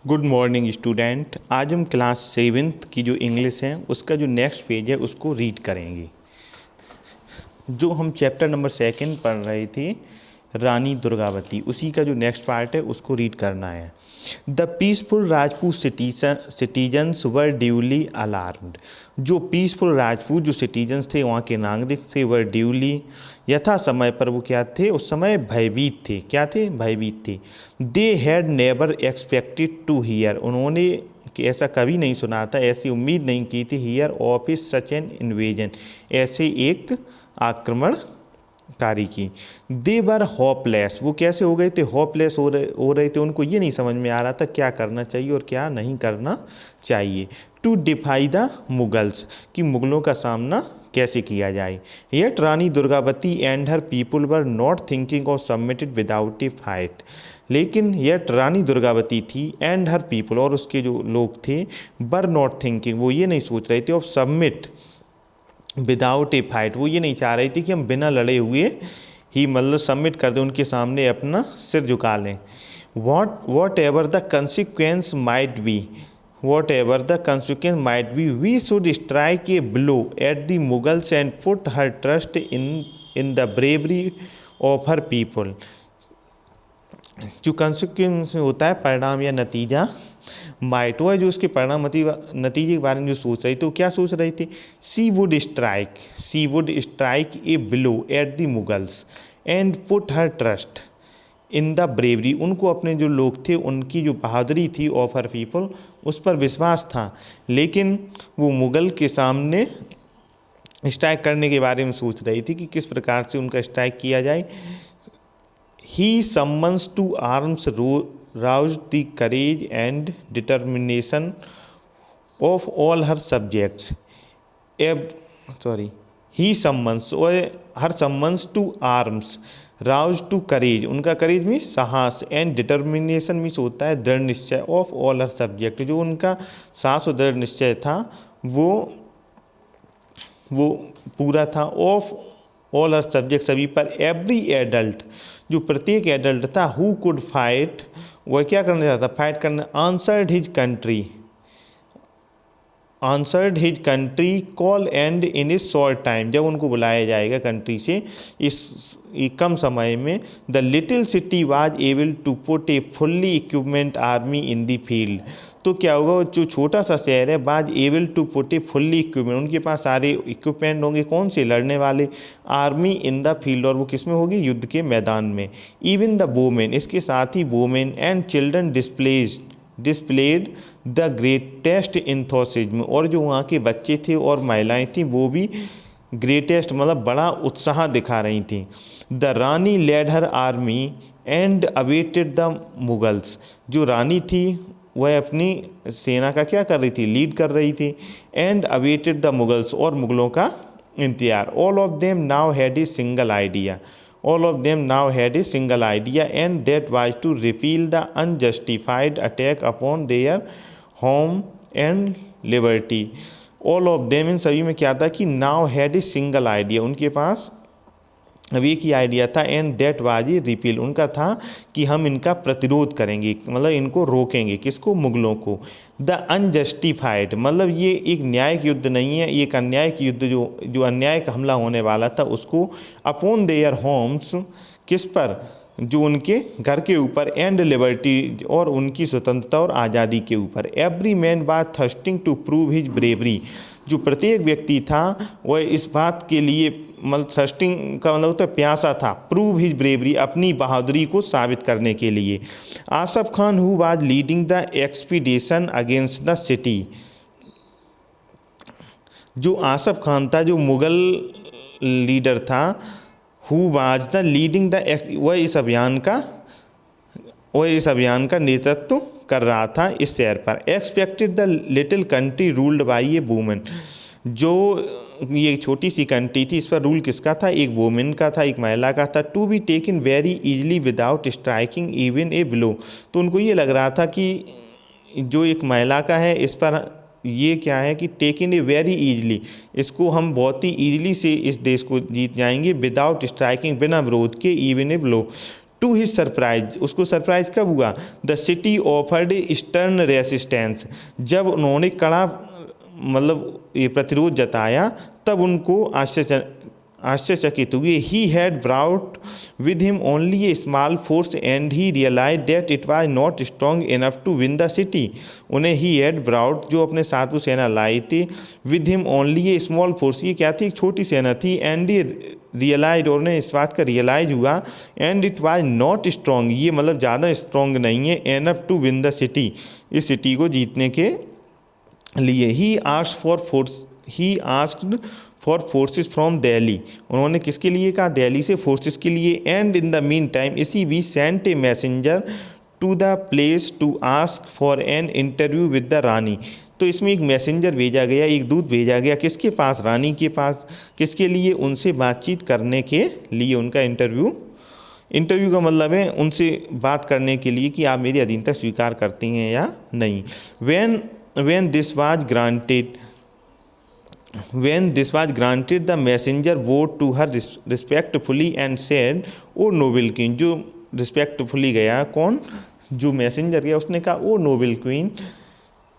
Good morning student. आज हम class 7th की जो इंग्लिश है उसका जो नेक्स्ट पेज है उसको रीड करेंगे। जो हम चैप्टर नंबर 2 पढ़ रहे थे रानी दुर्गावती, उसी का जो नेक्स्ट पार्ट है उसको रीड करना है। The peaceful Rajput citizens were duly alarmed. जो पीसफुल राजपूत जो सिटीजन्स थे, वहाँ के नागरिक थे, वर ड्यूली यथा समय पर वो क्या थे, उस समय भयभीत थे। क्या थे? भयभीत थे। They had never expected to hear. उन्होंने कि ऐसा कभी नहीं सुना था, ऐसी उम्मीद नहीं की थी। Here of is such an invasion, ऐसे एक आक्रमणकारी की। दे वर होपलेस। वो कैसे हो गए थे? होपलेस हो रहे थे। उनको ये नहीं समझ में आ रहा था क्या करना चाहिए और क्या नहीं करना चाहिए। टू डिफाई द मुगल्स, कि मुगलों का सामना कैसे किया जाए। Yet Rani Durgavati and her people were not thinking of submitted without A fight. लेकिन येट रानी दुर्गावती थी एंड हर पीपल, और उसके जो लोग थे, वर नॉट थिंकिंग, वो ये नहीं सोच रहे थे of submit without A fight. वो ये नहीं चाह रही थी कि हम बिना लड़े हुए ही मतलब सबमिट कर दें, उनके सामने अपना सिर झुका लें। Whatever the consequence might be, whatever the consequence might be, we should strike a blow at the Mughals and put her trust in the bravery of her people. जो कंसिक्वेंस होता है, परिणाम या नतीजा, माइट, वो है जो उसके परिणाम नतीजे के बारे में जो सोच रही थी। वो क्या सोच रही थी? She would strike a blow at the Mughals and put her trust in the bravery. उनको अपने जो लोग थे उनकी जो बहादुरी थी, ऑफ हर पीपल, उस पर विश्वास था। लेकिन वो मुगल के सामने स्ट्राइक करने के बारे में सोच रही थी कि किस प्रकार से उनका स्ट्राइक किया जाए। He summons to arms roused the courage and determination of all her subjects. He summons or her summons to arms, roused to courage, उनका courage में साहस, and determination में होता है दृढ़ निश्चय, of all her subject, जो उनका साहस और दृढ़ निश्चय था वो पूरा था। ऑफ ऑल हर सब्जेक्ट, सभी पर। एवरी एडल्ट, जो प्रत्येक एडल्ट था, हु कुड फाइट, वह क्या करना चाहता? फाइट करना। Answered his country call and in A short time, जब उनको बुलाया जाएगा कंट्री से इस कम समय में। The little city was able to put a fully equipment army in the field. तो क्या होगा? जो छोटा सा शहर है, was able to put a fully equipment, उनके पास सारे इक्विपमेंट होंगे। कौन से? लड़ने वाले। आर्मी इन द फील्ड, और वो किस में होगी? युद्ध के मैदान में। इवन द वोमेन, इसके साथ ही women and children displayed the greatest enthusiasm, और जो वहाँ के बच्चे थे और महिलाएं थी वो भी ग्रेटेस्ट मतलब बड़ा उत्साह दिखा रही थी। The Rani led her army and awaited the Mughals, जो रानी थी वह अपनी सेना का क्या कर रही थी? लीड कर रही थी। एंड अवेटेड द मुगल्स, और मुगलों का इंतजार। All of them now had a single idea, all of them now had a single idea, and that was to repeal the unjustified attack upon their home and liberty. all of them, इन सभी में क्या था कि now had a single idea, उनके पास अब एक ही idea था। And that was a repeal, उनका था कि हम इनका प्रतिरोध करेंगे, मतलब इनको रोकेंगे। किसको? मुगलों को। द अनजस्टिफाइड, मतलब ये एक न्यायिक युद्ध नहीं है, एक अन्यायिक युद्ध, जो अन्याय का हमला होने वाला था उसको। अपॉन देयर होम्स, किस पर? जो उनके घर के ऊपर। एंड लिबर्टी, और उनकी स्वतंत्रता और आज़ादी के ऊपर। Every man was thirsting to prove his bravery, जो प्रत्येक व्यक्ति था वह इस बात के लिए, मतलब थर्स्टिंग का मतलब होता है प्यासा था, प्रूव हिज ब्रेवरी, अपनी बहादुरी को साबित करने के लिए। Asaf Khan who was leading the expedition against the city, जो आसफ खान था, जो मुगल लीडर था, who was the leading the, वह इस अभियान का नेतृत्व कर रहा था इस शहर पर। Expected the little country ruled by a woman, जो ये छोटी सी कंट्री थी इस पर रूल किसका था? एक वुमेन का था, एक महिला का था। To be taken very easily without striking even a blow, तो उनको ये लग रहा था कि जो एक महिला का है इस पर ये क्या है कि टेकन ए वेरी ईजली, इसको हम बहुत ही ईजिली से इस देश को जीत जाएंगे। विदाउट स्ट्राइकिंग, बिना विरोध के। Even a blow, to his surprise, उसको सरप्राइज कब हुआ, the city offered stern resistance, जब उन्होंने कड़ा मतलब ये प्रतिरोध जताया तब उनको आश्चर्यचकित हुए। He had brought with him only a small force and he realise that it was not strong enough to win the city. उन्हें ही हैड ब्राउट जो अपने साथ वो सेना लाई थी, with him only a small force, ये क्या थी, एक छोटी सेना थी, एंड ही रियलाइज, और उन्हें इस बात का रियलाइज हुआ, and it was not strong, ये मतलब ज़्यादा स्ट्रॉन्ग नहीं है, enough to win the city, इस सिटी को जीतने के लिए। He asked for forces from Delhi, उन्होंने किसके लिए कहा, दिल्ली से फोर्सेस के लिए। And in the mean time इसी बीच sent a messenger to the place to ask for an interview with the Rani, तो इसमें एक मैसेंजर भेजा गया, एक दूत भेजा गया किसके पास, रानी के पास, किसके लिए, उनसे बातचीत करने के लिए, उनका इंटरव्यू का मतलब है उनसे बात करने के लिए कि आप मेरी अधीनता स्वीकार करती हैं या नहीं। When this was granted, the messenger bowed to her respectfully and said, "O noble queen," जो respectfully गया, कौन, जो मैसेंजर गया उसने कहा, "O noble queen,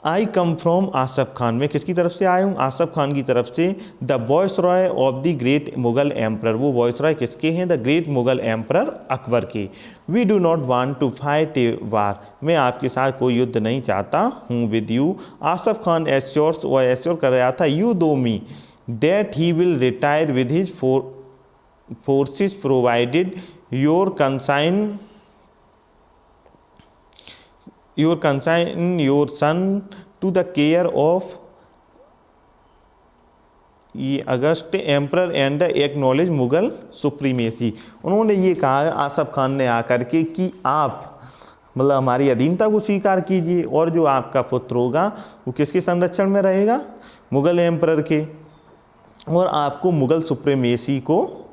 I come from Asaf Khan," मैं किसकी तरफ से आया हूँ, आसफ खान की तरफ से, the viceroy of the great Mughal emperor, वो वॉइसरॉय किसके हैं, the great Mughal emperor Akbar के। We do not want to fight a war, मैं आपके साथ कोई युद्ध नहीं चाहता हूँ, with you. Asaf Khan assures, वो एश्योर कर रहा था, you do me that he will retire with his forces provided your consign your son to the care of ये august emperor and the acknowledge Mughal supremacy. उन्होंने ये कहा आसफ खान ने आकर के कि आप मतलब हमारी अधीनता को स्वीकार कीजिए, और जो आपका पुत्र होगा वो किसके संरक्षण में रहेगा, मुगल एम्परर के, और आपको मुगल सुप्रीमेसी को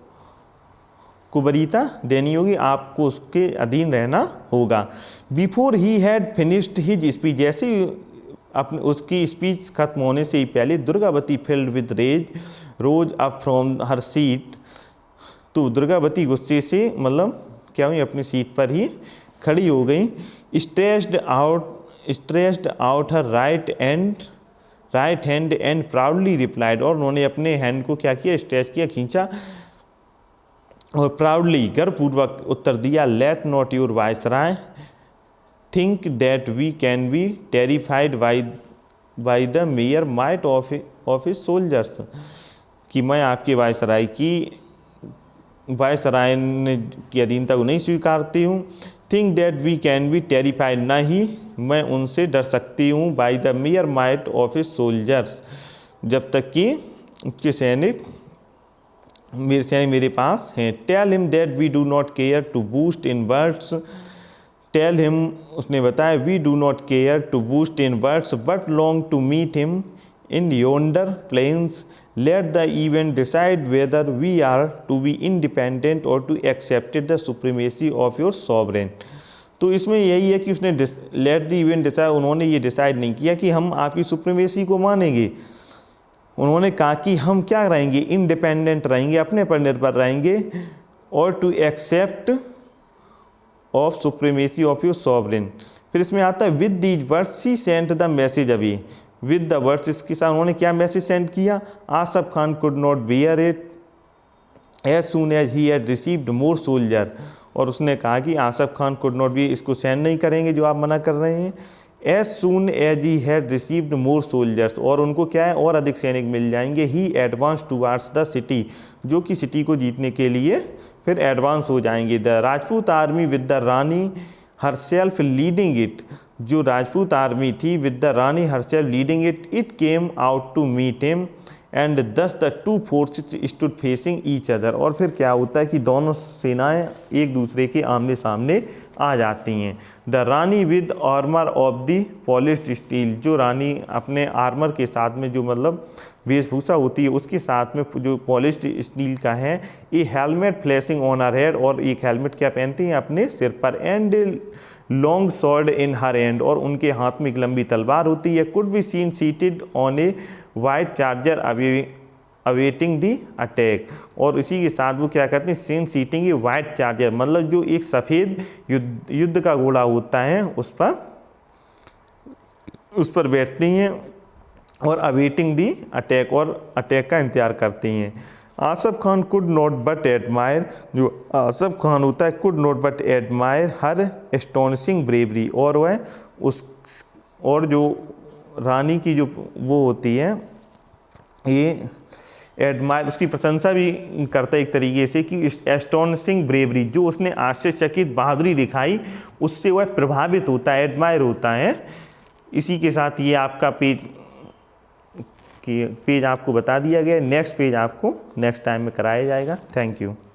वरीयता देनी होगी, आपको उसके अधीन रहना होगा। Before he had finished his speech, जैसे अपने उसकी स्पीच खत्म होने से ही पहले Durgavati filled with rage rose up from her seat, तो दुर्गावती गुस्से से मतलब क्या हुई, अपनी सीट पर ही खड़ी हो गई। Stretched out her right hand and proudly replied, और उन्होंने अपने हैंड को क्या किया, स्ट्रेच किया, खींचा, और प्राउडली गर्वपूर्वक उत्तर दिया, let not your viceroy think that we can be terrified by the mere might of his soldiers, कि मैं आपके वाइसराय की अधीनता को नहीं स्वीकारती हूँ। Think that we can be terrified, ना ही मैं उनसे डर सकती हूँ, by the mere might of his soldiers, जब तक कि उसके सैनिक मेरे पास हैं। Tell him that we do not care to boast in words, tell him, उसने बताया, we do not care to boast in words but long to meet him in yonder plains, let the event decide whether we are to be independent और to accept the supremacy of your sovereign. तो इसमें यही है कि उसने late the event decide, उन्होंने ये decide नहीं किया कि हम आपकी सुप्रीमेसी को मानेंगे, उन्होंने कहा कि हम क्या रहेंगे, इंडिपेंडेंट रहेंगे, अपने पर निर्भर रहेंगे, और to accept of supremacy of your sovereign. फिर इसमें आता है with these words she sent the message away, with the words, इसके साथ उन्होंने क्या मैसेज सेंड किया, Asaf Khan could not bear it as soon as he had received more soldier, और उसने कहा कि Asaf Khan could not be, इसको सहन नहीं करेंगे जो आप मना कर रहे हैं, as soon as he had received more soldiers, और उनको क्या है, और अधिक सैनिक मिल जाएंगे। He advance towards the city, जो कि सिटी को जीतने के लिए फिर एडवांस हो जाएंगे। The Rajput army with the Rani herself leading it, जो राजपूत आर्मी थी with the Rani herself leading it, it came out to meet him and thus the two forces stood facing each other, और फिर क्या होता है कि दोनों सेनाएं एक दूसरे के आमने सामने आ जाती हैं। The Rani with armour of the polished steel, जो रानी अपने आर्मर के साथ में जो मतलब वेशभूषा होती है उसके साथ में जो पॉलिश्ड स्टील का है, a helmet flashing on her head, और एक हेलमेट क्या पहनती हैं अपने सिर पर, and long sword in her hand, और उनके हाथ में एक लंबी तलवार होती है। Could be seen seated on a white charger awaiting the attack. और इसी के साथ वो क्या करते हैं, seen seating a white charger, मतलब जो एक सफ़ेद युद्ध का घोड़ा होता है उस पर बैठती हैं और अवेटिंग दी अटैक, और अटैक का इंतजार करती हैं। Asaf Khan could not but admire, जो आसफ खान होता है could not but admire her astonishing bravery, और वह और जो रानी की जो वो होती है, ये एडमायर उसकी प्रशंसा भी करता है एक तरीके से कि एस्टोनिशिंग ब्रेवरी, जो उसने आश्चर्यचकित बहादुरी दिखाई, उससे वह प्रभावित होता है, एडमायर होता है। इसी के साथ ये आपका पेज आपको बता दिया गया। नेक्स्ट पेज आपको नेक्स्ट टाइम में कराया जाएगा। Thank you.